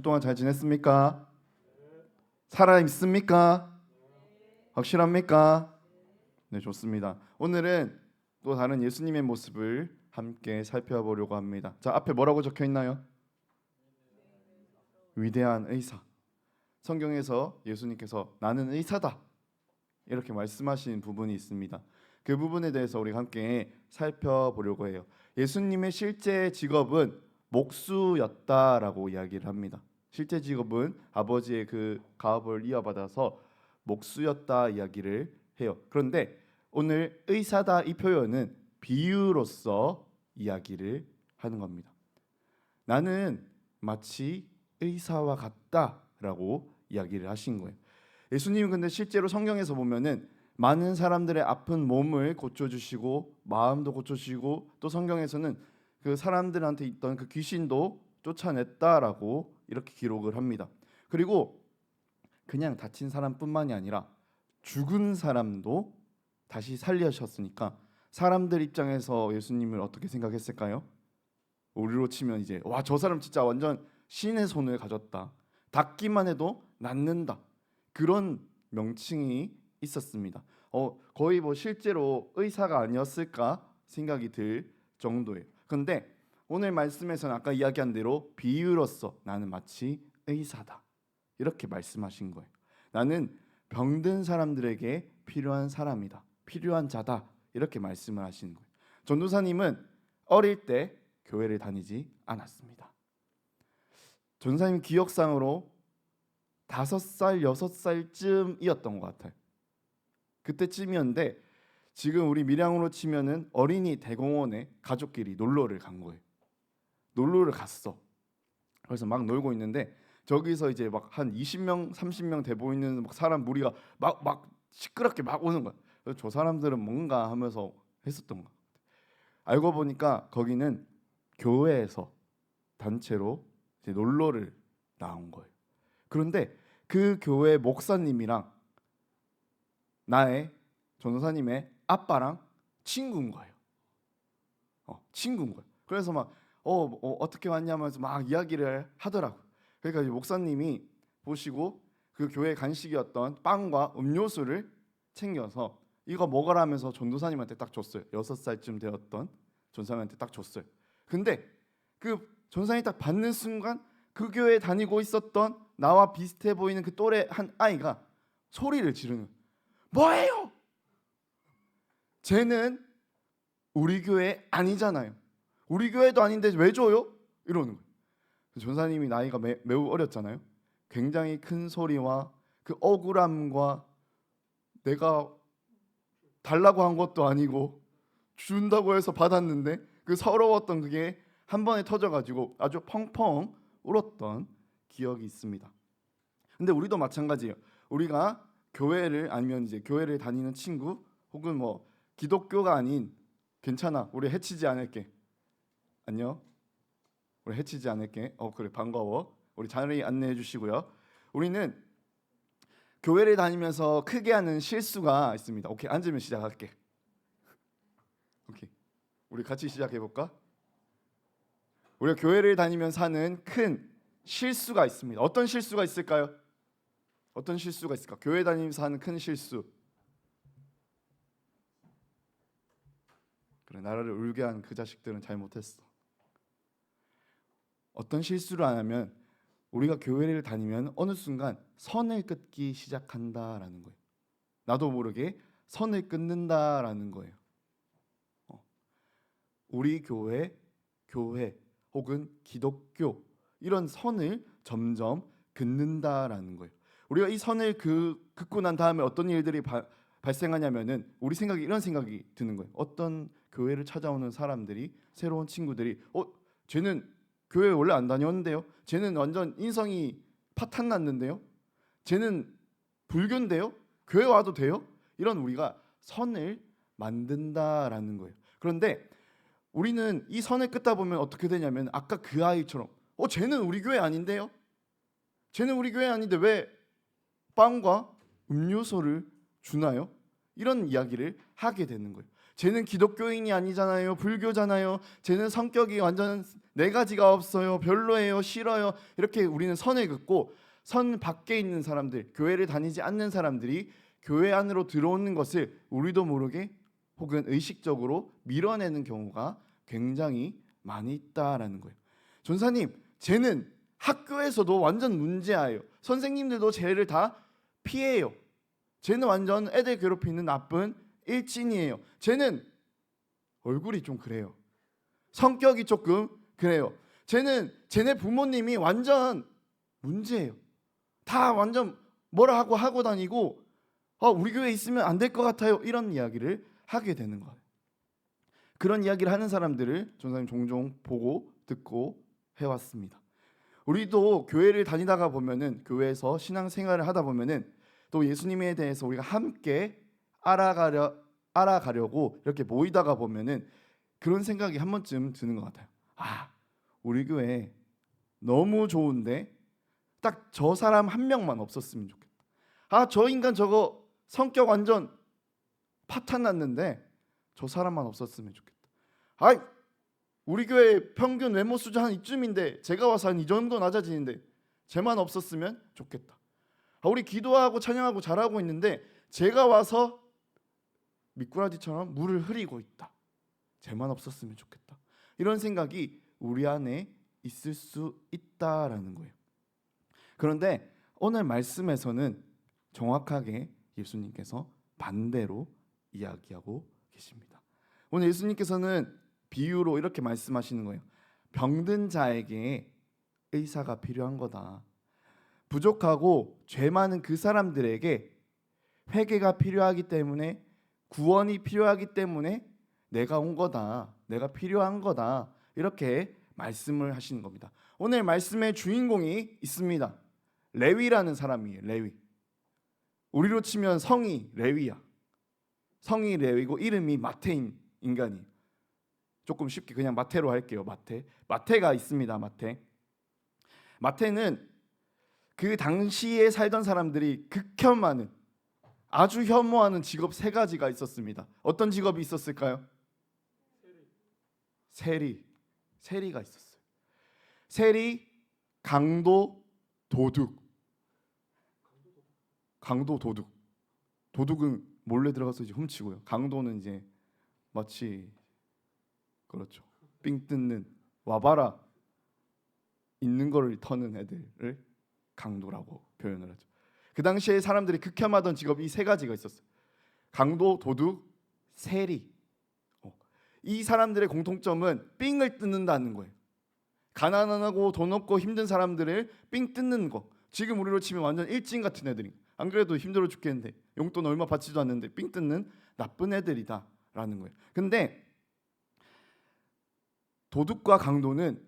동안 잘 지냈습니까? 살아 있습니까? 확실합니까? 네, 좋습니다. 오늘은 또 다른 예수님의 모습을 함께 살펴보려고 합니다. 자, 앞에 뭐라고 적혀 있나요? 위대한 의사. 성경에서 예수님께서 나는 의사다 이렇게 말씀하신 부분이 있습니다. 그 부분에 대해서 우리가 함께 살펴보려고 해요. 예수님의 실제 직업은 목수였다라고 이야기를 합니다. 실제 직업은 아버지의 그 가업을 이어받아서 목수였다 이야기를 해요. 그런데 오늘 의사다 이 표현은 비유로서 이야기를 하는 겁니다. 나는 마치 의사와 같다라고 이야기를 하신 거예요. 예수님은 근데 실제로 성경에서 보면은 많은 사람들의 아픈 몸을 고쳐주시고 마음도 고쳐주시고 또 성경에서는 그 사람들한테 있던 그 귀신도 쫓아냈다라고 이렇게 기록을 합니다. 그리고 그냥 다친 사람뿐만이 아니라 죽은 사람도 다시 살리셨으니까 사람들 입장에서 예수님을 어떻게 생각했을까요? 우리로 치면 이제 와, 저 사람 진짜 완전 신의 손을 가졌다. 닿기만 해도 낫는다. 그런 명칭이 있었습니다. 거의 뭐 실제로 의사가 아니었을까 생각이 들 정도예요. 그런데 오늘 말씀에서는 아까 이야기한 대로 비유로서 나는 마치 의사다 이렇게 말씀하신 거예요. 나는 병든 사람들에게 필요한 사람이다. 필요한 자다. 이렇게 말씀을 하시는 거예요. 전도사님은 어릴 때 교회를 다니지 않았습니다. 전도사님 기억상으로 5살, 6살쯤이었던 것 같아요. 그때쯤이었는데 지금 우리 밀양으로 치면은 어린이 대공원에 가족끼리 놀러를 간 거예요. 놀러를 갔어. 그래서 막 놀고 있는데 저기서 이제 막 한 20명, 30명 돼 보이는 막 사람 무리가 막 시끄럽게 막 오는 거야. 그래서 저 사람들은 뭔가 하면서 했었던 거야. 알고 보니까 거기는 교회에서 단체로 이제 놀러를 나온 거예요. 그런데 그 교회 목사님이랑 나의 전도사님의 아빠랑 친구인 거예요. 친구인 거예요. 그래서 막 어떻게 왔냐면서 막 이야기를 하더라고. 그러니까 이 목사님이 보시고 그 교회 간식이었던 빵과 음료수를 챙겨서 이거 먹으라면서 전도사님한테 딱 줬어요. 6살쯤 되었던 전도사님한테 딱 줬어요. 근데 그 전도사님이 딱 받는 순간 그 교회에 다니고 있었던 나와 비슷해 보이는 그 또래 한 아이가 소리를 지르는, 뭐예요? 쟤는 우리 교회 아니잖아요. 우리 교회도 아닌데 왜 줘요? 이러는 거예요. 전사님이 나이가 매우 어렸잖아요. 굉장히 큰 소리와 그 억울함과 내가 달라고 한 것도 아니고 준다고 해서 받았는데 그 서러웠던 그게 한 번에 터져가지고 아주 펑펑 울었던 기억이 있습니다. 근데 우리도 마찬가지예요. 우리가 교회를 아니면 이제 교회를 다니는 친구 혹은 뭐 기독교가 아닌, 괜찮아, 우리 해치지 않을게, 안녕, 우리 해치지 않을게, 그래, 반가워, 우리 자리 안내해 주시고요. 우리는 교회를 다니면서 크게 하는 실수가 있습니다. 오케이, 앉으면 시작할게. 오케이, 우리 같이 시작해 볼까? 우리가 교회를 다니면서 하는 큰 실수가 있습니다. 어떤 실수가 있을까요? 어떤 실수가 있을까? 교회 다니면서 하는 큰 실수. 그래, 나라를 울게 한 그 자식들은 잘못했어. 어떤 실수를 안 하면 우리가 교회를 다니면 어느 순간 선을 끊기 시작한다라는 거예요. 나도 모르게 선을 끊는다라는 거예요. 우리 교회 혹은 기독교 이런 선을 점점 긋는다라는 거예요. 우리가 이 선을 긋고 난 다음에 어떤 일들이 발생하냐면은 우리 생각이 이런 생각이 드는 거예요. 어떤 교회를 찾아오는 사람들이, 새로운 친구들이 쟤는 교회 원래 안 다녔는데요. 쟤는 완전 인성이 파탄 났는데요. 쟤는 불교인데요. 교회 와도 돼요? 이런 우리가 선을 만든다라는 거예요. 그런데 우리는 이 선을 긋다 보면 어떻게 되냐면 아까 그 아이처럼 쟤는 우리 교회 아닌데요. 쟤는 우리 교회 아닌데 왜 빵과 음료수를 주나요? 이런 이야기를 하게 되는 거예요. 쟤는 기독교인이 아니잖아요. 불교잖아요. 쟤는 성격이 완전 네 가지가 없어요. 별로예요. 싫어요. 이렇게 우리는 선을 긋고 선 밖에 있는 사람들, 교회를 다니지 않는 사람들이 교회 안으로 들어오는 것을 우리도 모르게 혹은 의식적으로 밀어내는 경우가 굉장히 많이 있다라는 거예요. 전사님, 쟤는 학교에서도 완전 문제아예요. 선생님들도 쟤를 다 피해요. 쟤는 완전 애들 괴롭히는 나쁜 일진이에요. 쟤는 얼굴이 좀 그래요. 성격이 조금 그래요. 쟤네 부모님이 완전 문제예요. 다 완전 뭐라 하고 다니고 우리 교회에 있으면 안 될 것 같아요. 이런 이야기를 하게 되는 거예요. 그런 이야기를 하는 사람들을 전사님 종종 보고 듣고 해왔습니다. 우리도 교회를 다니다가 보면은 교회에서 신앙생활을 하다 보면은 또 예수님에 대해서 우리가 함께 알아가려고 이렇게 모이다가 보면은 그런 생각이 한 번쯤 드는 것 같아요. 우리 교회 너무 좋은데 딱 저 사람 한 명만 없었으면 좋겠다. 저 인간 저거 성격 완전 파탄 났는데 저 사람만 없었으면 좋겠다. 우리 교회 평균 외모 수준 한 이쯤인데 제가 와서 한 이 정도 낮아지는데 쟤만 없었으면 좋겠다. 우리 기도하고 찬양하고 잘하고 있는데 제가 와서 미꾸라지처럼 물을 흐리고 있다. 쟤만 없었으면 좋겠다. 이런 생각이 우리 안에 있을 수 있다라는 거예요. 그런데 오늘 말씀에서는 정확하게 예수님께서 반대로 이야기하고 계십니다. 오늘 예수님께서는 비유로 이렇게 말씀하시는 거예요. 병든 자에게 의사가 필요한 거다. 부족하고 죄 많은 그 사람들에게 회개가 필요하기 때문에, 구원이 필요하기 때문에 내가 온 거다. 내가 필요한 거다. 이렇게 말씀을 하시는 겁니다. 오늘 말씀의 주인공이 있습니다. 레위라는 사람이에요. 레위. 우리로 치면 성이 레위야. 성이 레위고 이름이 마태인 인간이에요. 조금 쉽게 그냥 마태로 할게요. 마태가 있습니다. 마태는 그 당시에 살던 사람들이 극혐하는, 아주 혐오하는 직업 3가지가 있었습니다. 어떤 직업이 있었을까요? 세리가 있었어요. 세리, 강도, 도둑. 도둑은 몰래 들어가서 이제 훔치고요. 강도는 이제 마치 그렇죠. 삥 뜯는, 와봐라 있는 거를 터는 애들을 강도라고 표현을 하죠. 그 당시에 사람들이 극혐하던 직업이 이 3가지가 있었어요. 강도, 도둑, 세리. 이 사람들의 공통점은 삥을 뜯는다는 거예요. 가난하고 돈 없고 힘든 사람들을 삥 뜯는 거. 지금 우리로 치면 완전 일진 같은 애들이. 안 그래도 힘들어 죽겠는데 용돈 얼마 받지도 않는데 삥 뜯는 나쁜 애들이다라는 거예요. 근데 도둑과 강도는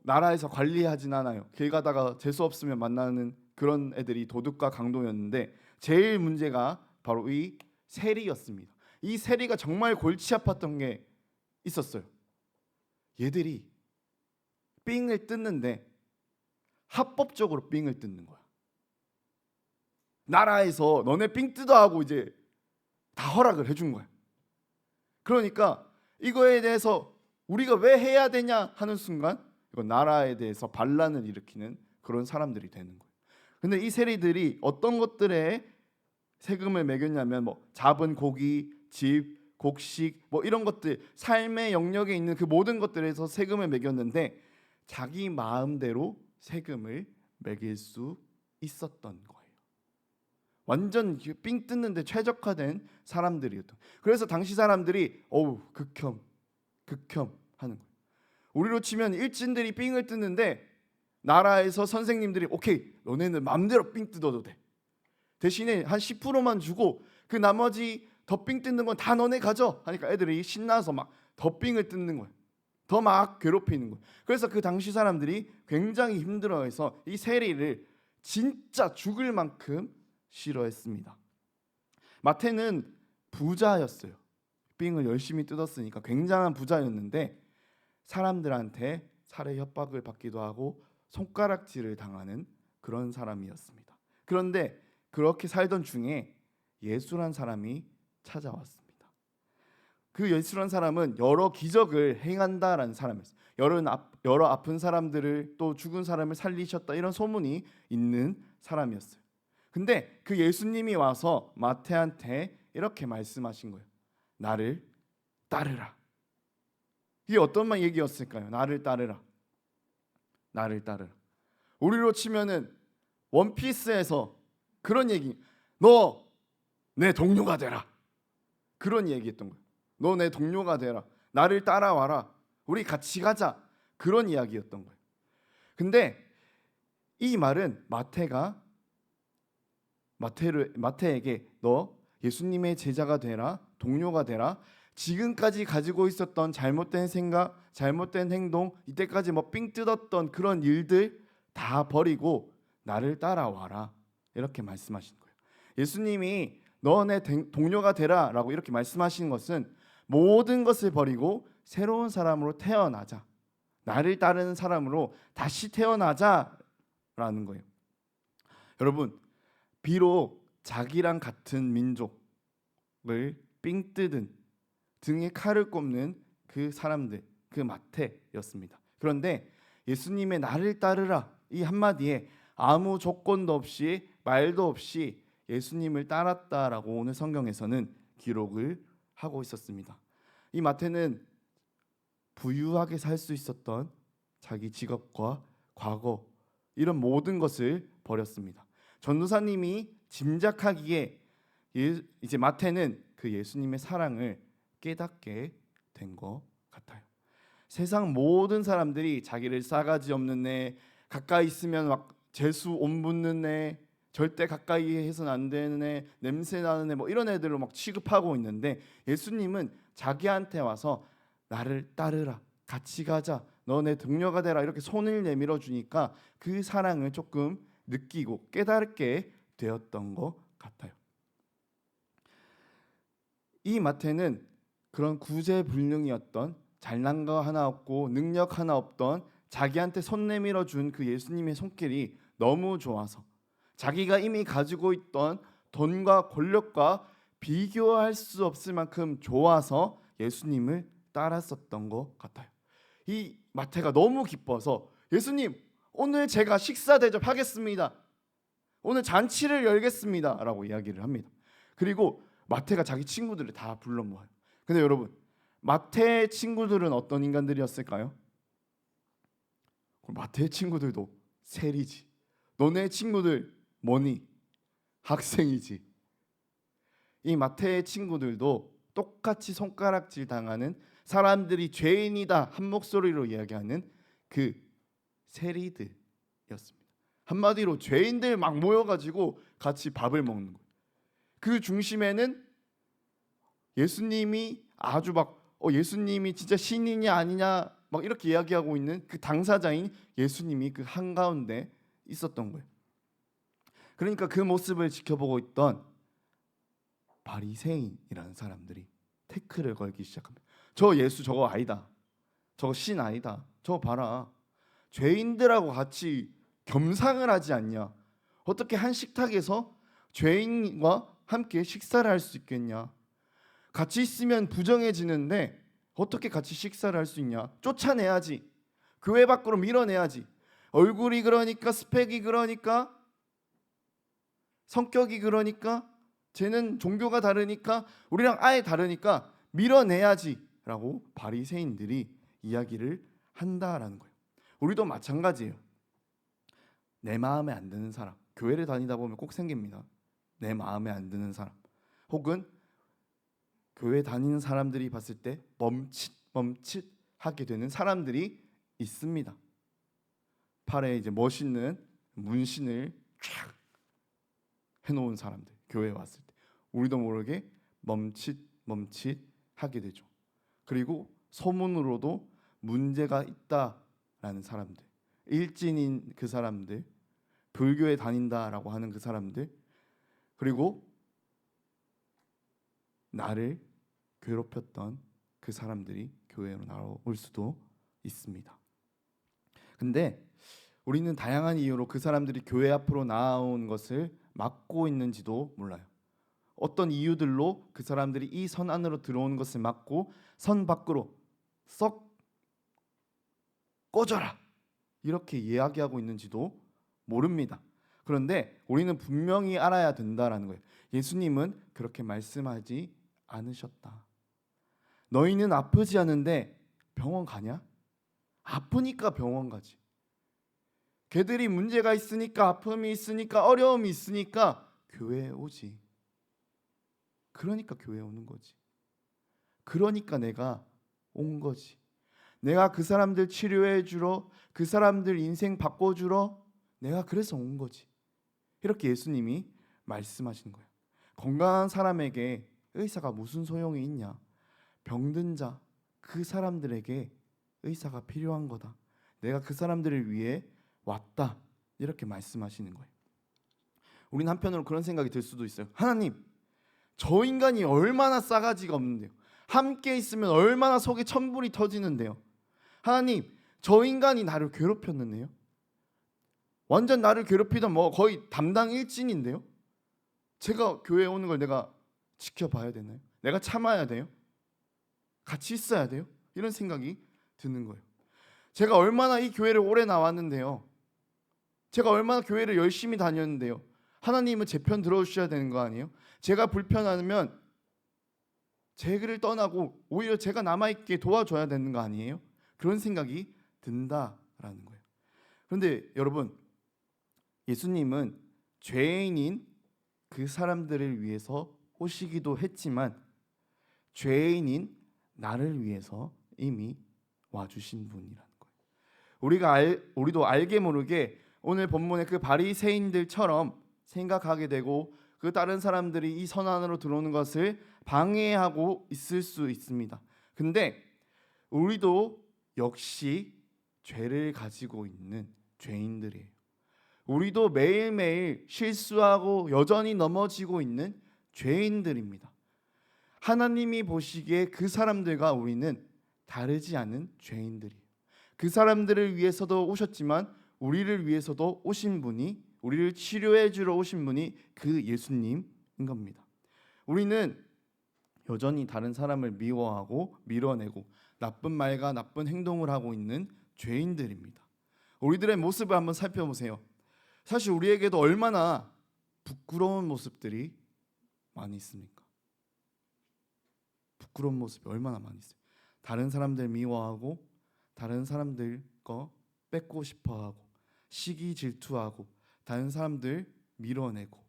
나라에서 관리하진 않아요. 길 가다가 재수 없으면 만나는 그런 애들이 도둑과 강도였는데 제일 문제가 바로 이 세리였습니다. 이 세리가 정말 골치 아팠던 게 있었어요. 얘들이 삥을 뜯는데 합법적으로 삥을 뜯는 거야. 나라에서 너네 삥 뜯어 하고 이제 다 허락을 해준 거야. 그러니까 이거에 대해서 우리가 왜 해야 되냐 하는 순간 이건 나라에 대해서 반란을 일으키는 그런 사람들이 되는 거예요. 근데 이 세리들이 어떤 것들에 세금을 매겼냐면 잡은 고기, 집, 곡식 이런 것들, 삶의 영역에 있는 그 모든 것들에서 세금을 매겼는데 자기 마음대로 세금을 매길 수 있었던 거예요. 완전 삥 뜯는데 최적화된 사람들이었던. 그래서 당시 사람들이 극혐 하는 거예요. 우리로 치면 일진들이 삥을 뜯는데 나라에서 선생님들이 오케이, 너네는 마음대로 삥 뜯어도 돼. 대신에 한 10%만 주고 그 나머지 더 삥 뜯는 건 다 너네 가져 하니까 애들이 신나서 막 더 삥을 뜯는 거예요. 더 막 괴롭히는 거예요. 그래서 그 당시 사람들이 굉장히 힘들어해서 이 세리를 진짜 죽을 만큼 싫어했습니다. 마태는 부자였어요. 삥을 열심히 뜯었으니까 굉장한 부자였는데 사람들한테 살해 협박을 받기도 하고 손가락질을 당하는 그런 사람이었습니다. 그런데 그렇게 살던 중에 예수란 사람이 찾아왔습니다. 그 예수라는 사람은 여러 기적을 행한다라는 사람이었어요. 여러 아픈 사람들을 또 죽은 사람을 살리셨다 이런 소문이 있는 사람이었어요. 근데 그 예수님이 와서 마태한테 이렇게 말씀하신 거예요. 나를 따르라. 이게 어떤 얘기였을까요? 나를 따르라. 나를 따르라. 우리로 치면은 원피스에서 그런 얘기. 너 내 동료가 되라. 그런 얘기했던 거예요. 너 내 동료가 되라. 나를 따라와라. 우리 같이 가자. 그런 이야기였던 거예요. 근데 이 말은 마태에게 너 예수님의 제자가 되라, 동료가 되라. 지금까지 가지고 있었던 잘못된 생각, 잘못된 행동, 이때까지 삥 뜯었던 그런 일들 다 버리고 나를 따라와라. 이렇게 말씀하신 거예요. 예수님이 너 내 동료가 되라라고 이렇게 말씀하시는 것은 모든 것을 버리고 새로운 사람으로 태어나자. 나를 따르는 사람으로 다시 태어나자라는 거예요. 여러분, 비록 자기랑 같은 민족을 삥 뜯은 등에 칼을 꼽는 그 사람들, 그 마태였습니다. 그런데 예수님의 나를 따르라 이 한마디에 아무 조건도 없이 말도 없이 예수님을 따랐다라고 오늘 성경에서는 기록을 하고 있었습니다. 이 마태는 부유하게 살 수 있었던 자기 직업과 과거 이런 모든 것을 버렸습니다. 전도사님이 짐작하기에 이제 마태는 그 예수님의 사랑을 깨닫게 된 것 같아요. 세상 모든 사람들이 자기를 싸가지 없는 애, 가까이 있으면 막 재수 온 붙는 애, 절대 가까이 해서는 안 되는 애, 냄새 나는 애, 이런 애들로 막 취급하고 있는데 예수님은 자기한테 와서 나를 따르라, 같이 가자, 너 내 동료가 되라 이렇게 손을 내밀어 주니까 그 사랑을 조금 느끼고 깨닫게 되었던 것 같아요. 이 마태는 그런 구제불능이었던, 잘난 거 하나 없고 능력 하나 없던 자기한테 손 내밀어 준 그 예수님의 손길이 너무 좋아서 자기가 이미 가지고 있던 돈과 권력과 비교할 수 없을 만큼 좋아서 예수님을 따랐었던 것 같아요. 이 마태가 너무 기뻐서 예수님, 오늘 제가 식사 대접하겠습니다. 오늘 잔치를 열겠습니다. 라고 이야기를 합니다. 그리고 마태가 자기 친구들을 다 불러 모아요. 근데 여러분, 마태의 친구들은 어떤 인간들이었을까요? 마태의 친구들도 세리지. 너네 친구들 뭐니? 학생이지. 이 마태의 친구들도 똑같이 손가락질 당하는, 사람들이 죄인이다 한 목소리로 이야기하는 그 세리들이었습니다. 한마디로 죄인들 막 모여가지고 같이 밥을 먹는 거예요. 그 중심에는 예수님이 아주 예수님이 진짜 신이냐 아니냐 막 이렇게 이야기하고 있는 그 당사자인 예수님이 그 한가운데 있었던 거예요. 그러니까 그 모습을 지켜보고 있던 바리새인이라는 사람들이 태클을 걸기 시작합니다. 저 예수 저거 아니다. 저거 신 아니다. 저거 봐라. 죄인들하고 같이 겸상을 하지 않냐. 어떻게 한 식탁에서 죄인과 함께 식사를 할 수 있겠냐. 같이 있으면 부정해지는데 어떻게 같이 식사를 할 수 있냐. 쫓아내야지. 교회 밖으로 밀어내야지. 얼굴이 그러니까, 스펙이 그러니까, 성격이 그러니까, 쟤는 종교가 다르니까, 우리랑 아예 다르니까 밀어내야지 라고 바리새인들이 이야기를 한다라는 거예요. 우리도 마찬가지예요. 내 마음에 안 드는 사람, 교회를 다니다 보면 꼭 생깁니다. 내 마음에 안 드는 사람, 혹은 교회 다니는 사람들이 봤을 때 멈칫하게 되는 사람들이 있습니다. 팔에 이제 멋있는 문신을 쫙 해놓은 사람들, 교회에 왔을 때 우리도 모르게 멈칫하게 되죠. 그리고 소문으로도 문제가 있다라는 사람들, 일진인 그 사람들, 불교에 다닌다라고 하는 그 사람들, 그리고 나를 괴롭혔던 그 사람들이 교회로 나올 수도 있습니다. 근데 우리는 다양한 이유로 그 사람들이 교회 앞으로 나온 것을 막고 있는지도 몰라요. 어떤 이유들로 그 사람들이 이 선 안으로 들어오는 것을 막고 선 밖으로 썩 꺼져라 이렇게 이야기하고 있는지도 모릅니다. 그런데 우리는 분명히 알아야 된다라는 거예요. 예수님은 그렇게 말씀하지 않으셨다. 너희는 아프지 않은데 병원 가냐? 아프니까 병원 가지. 걔들이 문제가 있으니까, 아픔이 있으니까, 어려움이 있으니까 교회에 오지. 그러니까 교회에 오는 거지. 그러니까 내가 온 거지. 내가 그 사람들 치료해 주러, 그 사람들 인생 바꿔주러 내가 그래서 온 거지. 이렇게 예수님이 말씀하시는 거예요. 건강한 사람에게 의사가 무슨 소용이 있냐? 병든 자, 그 사람들에게 의사가 필요한 거다. 내가 그 사람들을 위해 왔다. 이렇게 말씀하시는 거예요. 우린 한편으로 그런 생각이 들 수도 있어요. 하나님, 저 인간이 얼마나 싸가지가 없는데요. 함께 있으면 얼마나 속에 천불이 터지는데요. 하나님, 저 인간이 나를 괴롭혔는데요. 완전 나를 괴롭히던 뭐 거의 담당 일진인데요. 제가 교회에 오는 걸 내가 지켜봐야 되나요? 내가 참아야 돼요? 같이 있어야 돼요? 이런 생각이 드는 거예요. 제가 얼마나 이 교회를 오래 나왔는데요. 제가 얼마나 교회를 열심히 다녔는데요. 하나님은 제 편 들어주셔야 되는 거 아니에요? 제가 불편하면 제 길을 떠나고 오히려 제가 남아있게 도와줘야 되는 거 아니에요? 그런 생각이 든다라는 거예요. 그런데 여러분, 예수님은 죄인인 그 사람들을 위해서 오시기도 했지만 죄인인 나를 위해서 이미 와주신 분이라는 거예요. 우리도 알게 모르게 오늘 본문의 그 바리새인들처럼 생각하게 되고 그 다른 사람들이 이 선 안으로 들어오는 것을 방해하고 있을 수 있습니다. 근데 우리도 역시 죄를 가지고 있는 죄인들이에요. 우리도 매일매일 실수하고 여전히 넘어지고 있는 죄인들입니다. 하나님이 보시기에 그 사람들과 우리는 다르지 않은 죄인들이에요. 그 사람들을 위해서도 오셨지만 우리를 위해서도 오신 분이, 우리를 치료해 주러 오신 분이 그 예수님인 겁니다. 우리는 여전히 다른 사람을 미워하고 밀어내고 나쁜 말과 나쁜 행동을 하고 있는 죄인들입니다. 우리들의 모습을 한번 살펴보세요. 사실 우리에게도 얼마나 부끄러운 모습들이 많이 있습니까? 부끄러운 모습이 얼마나 많이 있어요. 다른 사람들 미워하고 다른 사람들 거 뺏고 싶어하고 시기 질투하고 다른 사람들 밀어내고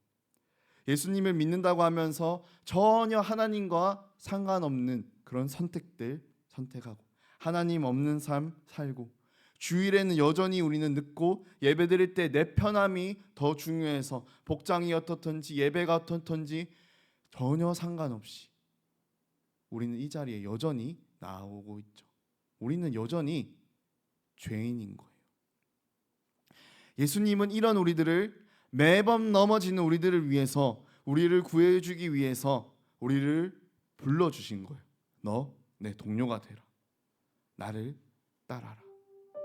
예수님을 믿는다고 하면서 전혀 하나님과 상관없는 그런 선택들 선택하고 하나님 없는 삶 살고 주일에는 여전히 우리는 늦고 예배드릴 때 내 편함이 더 중요해서 복장이 어떻든지 예배가 어떻든지 전혀 상관없이 우리는 이 자리에 여전히 나오고 있죠. 우리는 여전히 죄인인 거예요. 예수님은 이런 우리들을 매번 넘어지는 우리들을 위해서 우리를 구해주기 위해서 우리를 불러주신 거예요. 너 내 동료가 되라. 나를 따라라.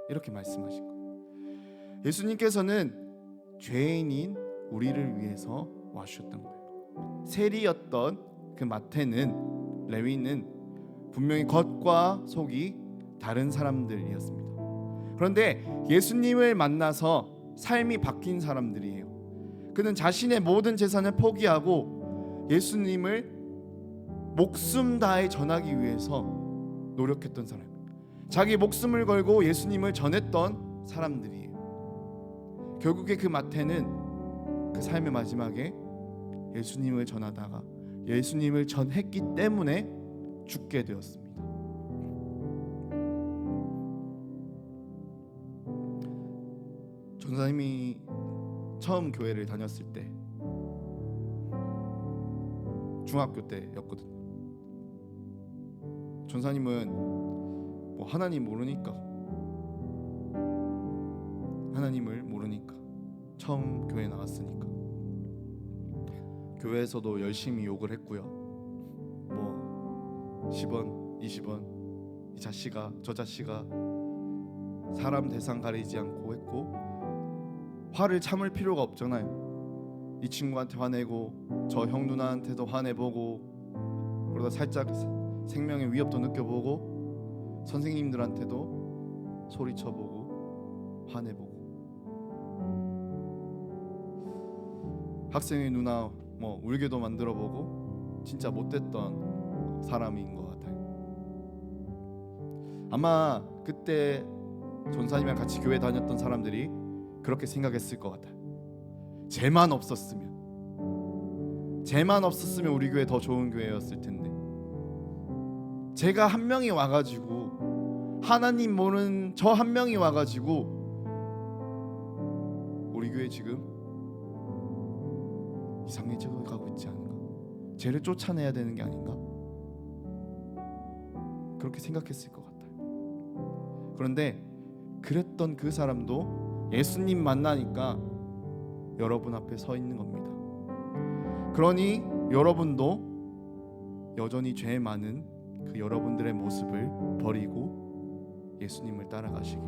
이렇게 말씀하신 거예요. 예수님께서는 죄인인 우리를 위해서 와주셨던 거예요. 세리였던 그 마태는 레위는 분명히 겉과 속이 다른 사람들이었습니다. 그런데 예수님을 만나서 삶이 바뀐 사람들이에요. 그는 자신의 모든 재산을 포기하고 예수님을 목숨 다해 전하기 위해서 노력했던 사람, 자기 목숨을 걸고 예수님을 전했던 사람들이에요. 결국에 그 마태는 그 삶의 마지막에 예수님을 전하다가 예수님을 전했기 때문에 죽게 되었습니다. 전사님이 처음 교회를 다녔을 때 중학교 때였거든요. 전사님은 뭐 하나님을 모르니까 처음 교회 나왔으니까 교회에서도 열심히 욕을 했고요. 뭐 10원 20원 이 자식아 저 자식아 사람 대상 가리지 않고 했고 화를 참을 필요가 없잖아요. 이 친구한테 화내고 저 형 누나한테도 화내보고 그러다 살짝 생명의 위협도 느껴보고 선생님들한테도 소리쳐보고 화내보고 학생의 누나 뭐 울게도 만들어보고 진짜 못됐던 사람인 것 같아요. 아마 그때 전사님이랑 같이 교회 다녔던 사람들이 그렇게 생각했을 것 같아요. 쟤만 없었으면 우리 교회 더 좋은 교회였을 텐데, 제가 한 명이 와가지고 하나님 모르는 저 한 명이 와가지고 우리 교회 지금 이상해져 가고 있지 않은가, 쟤를 쫓아내야 되는 게 아닌가, 그렇게 생각했을 것 같아요. 그런데 그랬던 그 사람도 예수님 만나니까 여러분 앞에 서 있는 겁니다. 그러니 여러분도 여전히 죄 많은 그 여러분들의 모습을 버리고 예수님을 따라가시길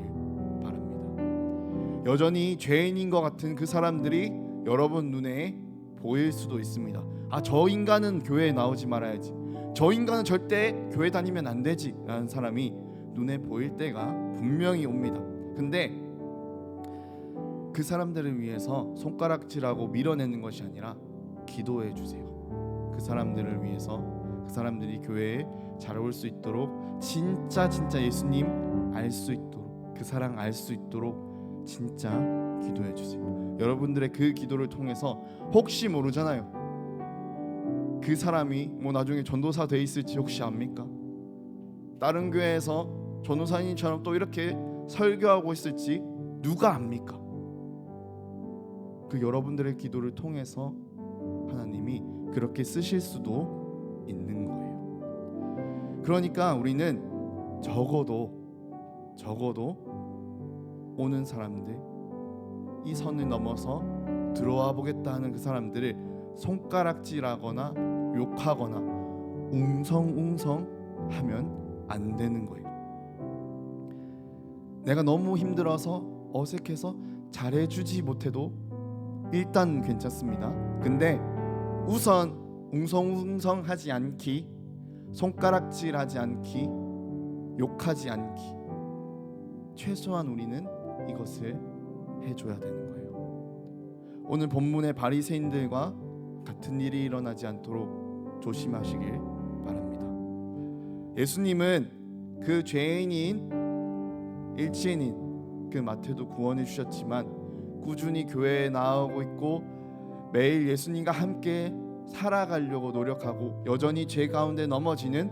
바랍니다. 여전히 죄인인 것 같은 그 사람들이 여러분 눈에 보일 수도 있습니다. 저 인간은 교회에 나오지 말아야지, 저 인간은 절대 교회 다니면 안 되지 라는 사람이 눈에 보일 때가 분명히 옵니다. 근데 그 사람들을 위해서 손가락질하고 밀어내는 것이 아니라 기도해 주세요. 그 사람들을 위해서, 그 사람들이 교회에 잘 올 수 있도록, 진짜 예수님 알 수 있도록, 그 사랑 알 수 있도록 진짜 기도해 주세요. 여러분들의 그 기도를 통해서 혹시 모르잖아요. 그 사람이 뭐 나중에 전도사 돼 있을지 혹시 압니까? 다른 교회에서 전도사님처럼 또 이렇게 설교하고 있을지 누가 압니까? 그 여러분들의 기도를 통해서 하나님이 그렇게 쓰실 수도 있는 거예요. 그러니까 우리는 적어도 오는 사람들, 이 선을 넘어서 들어와 보겠다 하는 그 사람들을 손가락질하거나 욕하거나 웅성웅성 하면 안 되는 거예요. 내가 너무 힘들어서 어색해서 잘해주지 못해도 일단 괜찮습니다. 근데 우선 웅성웅성하지 않기, 손가락질하지 않기, 욕하지 않기, 최소한 우리는 이것을 해줘야 되는 거예요. 오늘 본문의 바리새인들과 같은 일이 일어나지 않도록 조심하시길 바랍니다. 예수님은 그 죄인인 일치인인 그 마태도 구원해 주셨지만 꾸준히 교회에 나오고 있고 매일 예수님과 함께 살아가려고 노력하고 여전히 죄 가운데 넘어지는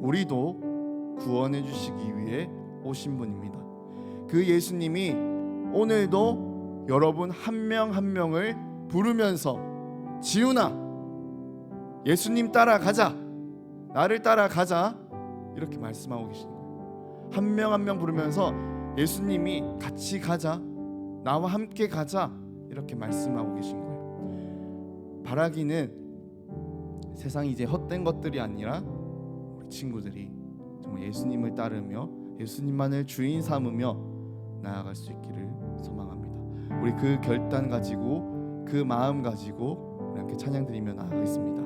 우리도 구원해 주시기 위해 오신 분입니다. 그 예수님이 오늘도 여러분 한 명 한 명을 부르면서 지훈아, 예수님 따라가자, 나를 따라가자, 이렇게 말씀하고 계신 거예요. 한 명 한 명 부르면서 예수님이 같이 가자, 나와 함께 가자, 이렇게 말씀하고 계신 거예요. 바라기는 세상이 이제 헛된 것들이 아니라 우리 친구들이 정말 예수님을 따르며 예수님만을 주인 삼으며 나아갈 수 있기를 소망합니다. 우리 그 결단 가지고 그 마음 가지고 이렇게 찬양 드리며 나아가겠습니다.